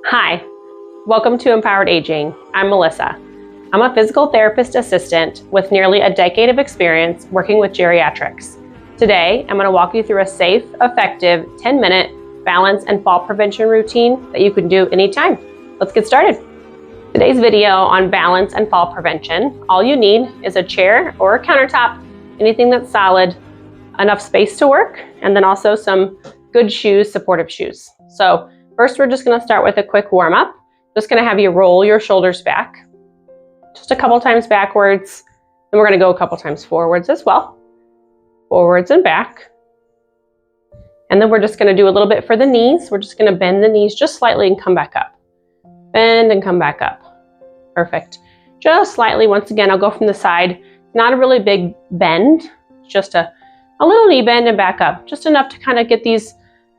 Hi, welcome to Empowered Aging. I'm Melissa. I'm a physical therapist assistant with nearly a decade of experience working with geriatrics. Today, I'm going to walk you through a safe, effective 10-minute balance and fall prevention routine that you can do anytime. Let's get started. Today's video on balance and fall prevention. All you need is a chair or a countertop, anything that's solid, enough space to work, and then also some good shoes, supportive shoes. So first, we're just going to start with a quick warm-up. Just going to have you roll your shoulders back, just a couple times backwards, and we're going to go a couple times forwards as well. Forwards and back. And then we're just going to do a little bit for the knees. We're just going to bend the knees just slightly and come back up. Bend and come back up. Perfect. Just slightly. Once again, I'll go from the side. Not a really big bend, just a little knee bend and back up. Just enough to kind of get these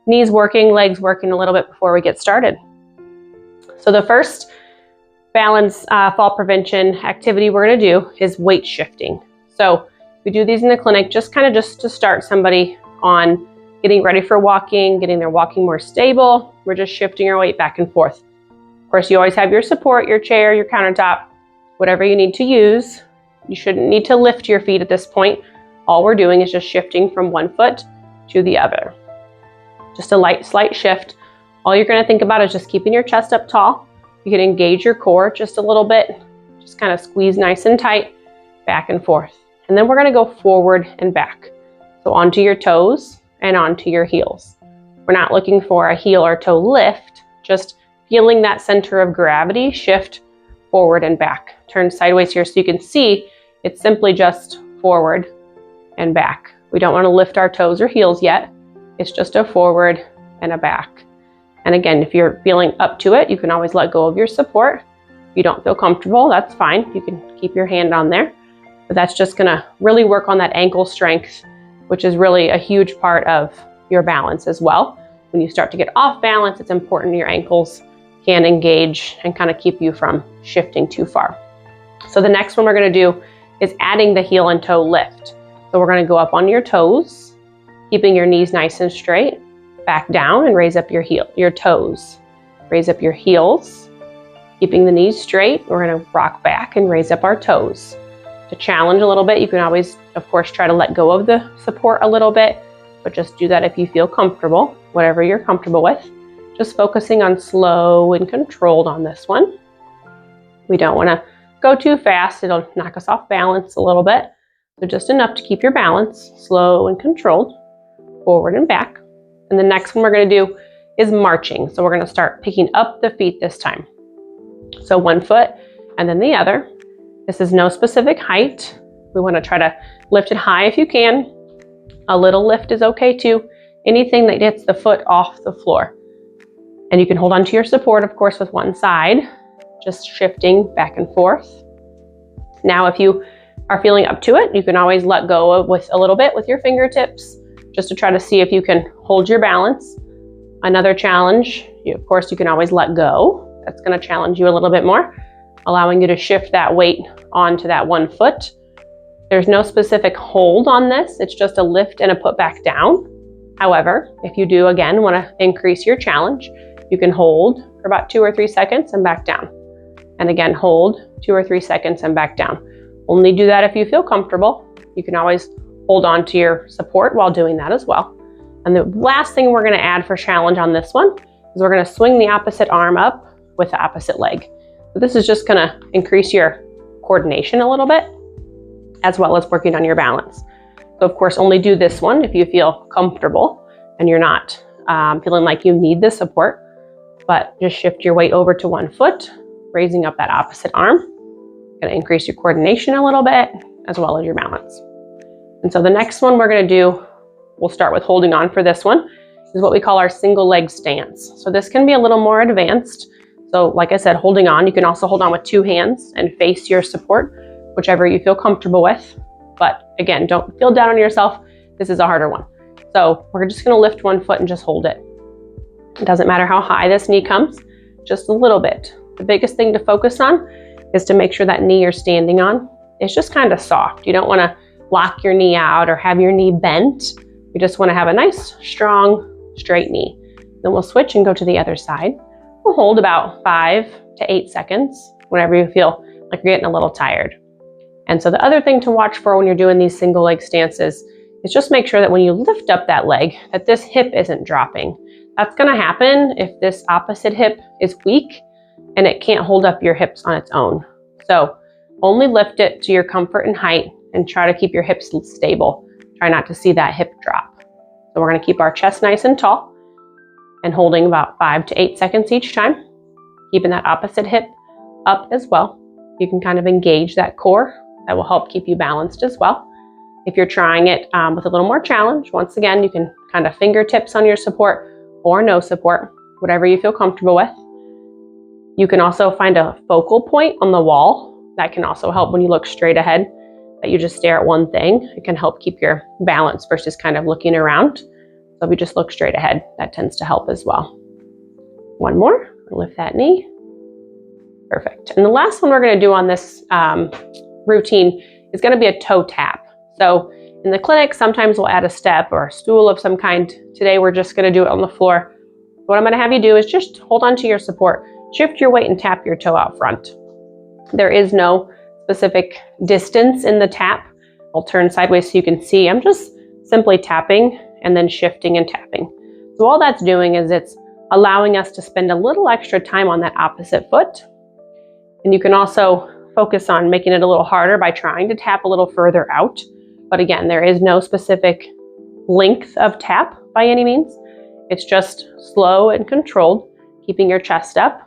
knees working, legs working a little bit before we get started. So the first balance fall prevention activity we're going to do is weight shifting. So we do these in the clinic just to start somebody on getting ready for walking, getting their walking more stable. We're just shifting our weight back and forth. Of course, you always have your support, your chair, your countertop, whatever you need to use. You shouldn't need to lift your feet at this point. All we're doing is just shifting from one foot to the other. Just a slight shift. All you're going to think about is just keeping your chest up tall. You can engage your core just a little bit. Just kind of squeeze nice and tight, back and forth. And then we're going to go forward and back. So onto your toes and onto your heels. We're not looking for a heel or toe lift, just feeling that center of gravity shift forward and back. Turn sideways here so you can see it's simply just forward and back. We don't want to lift our toes or heels yet. It's just a forward and a back. And again, if you're feeling up to it, you can always let go of your support. If you don't feel comfortable, that's fine. You can keep your hand on there. But that's just going to really work on that ankle strength, which is really a huge part of your balance as well. When you start to get off balance, it's important your ankles can engage and kind of keep you from shifting too far. So the next one we're going to do is adding the heel and toe lift. So we're going to go up on your toes, keeping your knees nice and straight, back down and raise up your toes. Raise up your heels, keeping the knees straight. We're going to rock back and raise up our toes. To challenge a little bit, you can always, of course, try to let go of the support a little bit, but just do that if you feel comfortable, whatever you're comfortable with. Just focusing on slow and controlled on this one. We don't want to go too fast. It'll knock us off balance a little bit. So just enough to keep your balance, slow and controlled, forward and back. And the next one we're going to do is marching. So we're going to start picking up the feet this time. So one foot and then the other. This is no specific height. We want to try to lift it high if you can. A little lift is okay too. Anything that gets the foot off the floor. And you can hold on to your support, of course, with one side, just shifting back and forth. Now, if you are feeling up to it, you can always let go with a little bit with your fingertips, just to try to see if you can hold your balance. Another challenge, of course, you can always let go. That's going to challenge you a little bit more, allowing you to shift that weight onto that one foot. There's no specific hold on this. It's just a lift and a put back down. However, if you do, again, want to increase your challenge, you can hold for about 2 or 3 seconds and back down. And again, hold 2 or 3 seconds and back down. Only do that if you feel comfortable. You can always hold on to your support while doing that as well. And the last thing we're going to add for challenge on this one is we're going to swing the opposite arm up with the opposite leg. So this is just going to increase your coordination a little bit, as well as working on your balance. So of course, only do this one if you feel comfortable and you're not feeling like you need the support, but just shift your weight over to one foot, raising up that opposite arm. Going to increase your coordination a little bit, as well as your balance. And so the next one we're going to do, we'll start with holding on for this one, is what we call our single leg stance. So this can be a little more advanced. So like I said, holding on, you can also hold on with 2 hands and face your support, whichever you feel comfortable with. But again, don't feel down on yourself. This is a harder one. So we're just going to lift one foot and just hold it. It doesn't matter how high this knee comes, just a little bit. The biggest thing to focus on is to make sure that knee you're standing on is just kind of soft. You don't want to lock your knee out or have your knee bent. You just want to have a nice, strong, straight knee. Then we'll switch and go to the other side. We'll hold about 5 to 8 seconds whenever you feel like you're getting a little tired. And so the other thing to watch for when you're doing these single leg stances is just make sure that when you lift up that leg, that this hip isn't dropping. That's gonna happen if this opposite hip is weak and it can't hold up your hips on its own. So only lift it to your comfort and height and try to keep your hips stable. Try not to see that hip drop. So we're gonna keep our chest nice and tall and holding about 5 to 8 seconds each time, keeping that opposite hip up as well. You can kind of engage that core. That will help keep you balanced as well. If you're trying it with a little more challenge, once again, you can kind of fingertips on your support or no support, whatever you feel comfortable with. You can also find a focal point on the wall. That can also help when you look straight ahead, that you just stare at one thing. It can help keep your balance versus kind of looking around. So if you just look straight ahead, that tends to help as well. One more, lift that knee. Perfect. And the last one we're gonna do on this routine is gonna be a toe tap. So in the clinic, sometimes we'll add a step or a stool of some kind. Today, we're just gonna do it on the floor. What I'm gonna have you do is just hold on to your support, shift your weight and tap your toe out front. There is no specific distance in the tap. I'll turn sideways so you can see. I'm just simply tapping and then shifting and tapping. So all that's doing is it's allowing us to spend a little extra time on that opposite foot. And you can also focus on making it a little harder by trying to tap a little further out. But again, there is no specific length of tap by any means. It's just slow and controlled, keeping your chest up,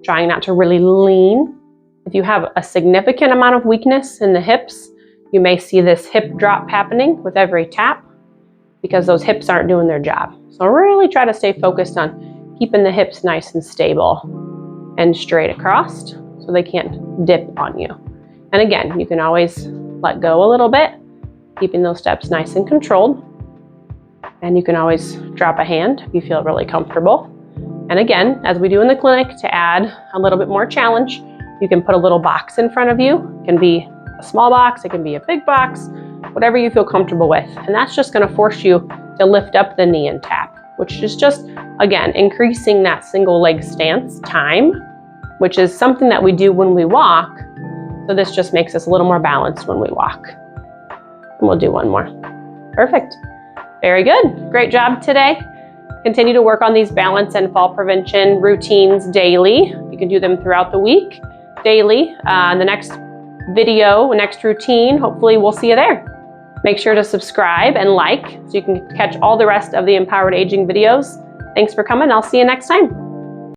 trying not to really lean. If you have a significant amount of weakness in the hips, you may see this hip drop happening with every tap because those hips aren't doing their job. So really try to stay focused on keeping the hips nice and stable and straight across so they can't dip on you. And again, you can always let go a little bit, keeping those steps nice and controlled. And you can always drop a hand if you feel really comfortable. And again, as we do in the clinic, to add a little bit more challenge, you can put a little box in front of you. It can be a small box, it can be a big box, whatever you feel comfortable with. And that's just gonna force you to lift up the knee and tap, which is just, again, increasing that single leg stance time, which is something that we do when we walk. So this just makes us a little more balanced when we walk. And we'll do one more. Perfect. Very good. Great job today. Continue to work on these balance and fall prevention routines daily. You can do them throughout the week, daily. The next video, next routine, hopefully we'll see you there. Make sure to subscribe and like so you can catch all the rest of the Empowered Aging videos. Thanks for coming. I'll see you next time.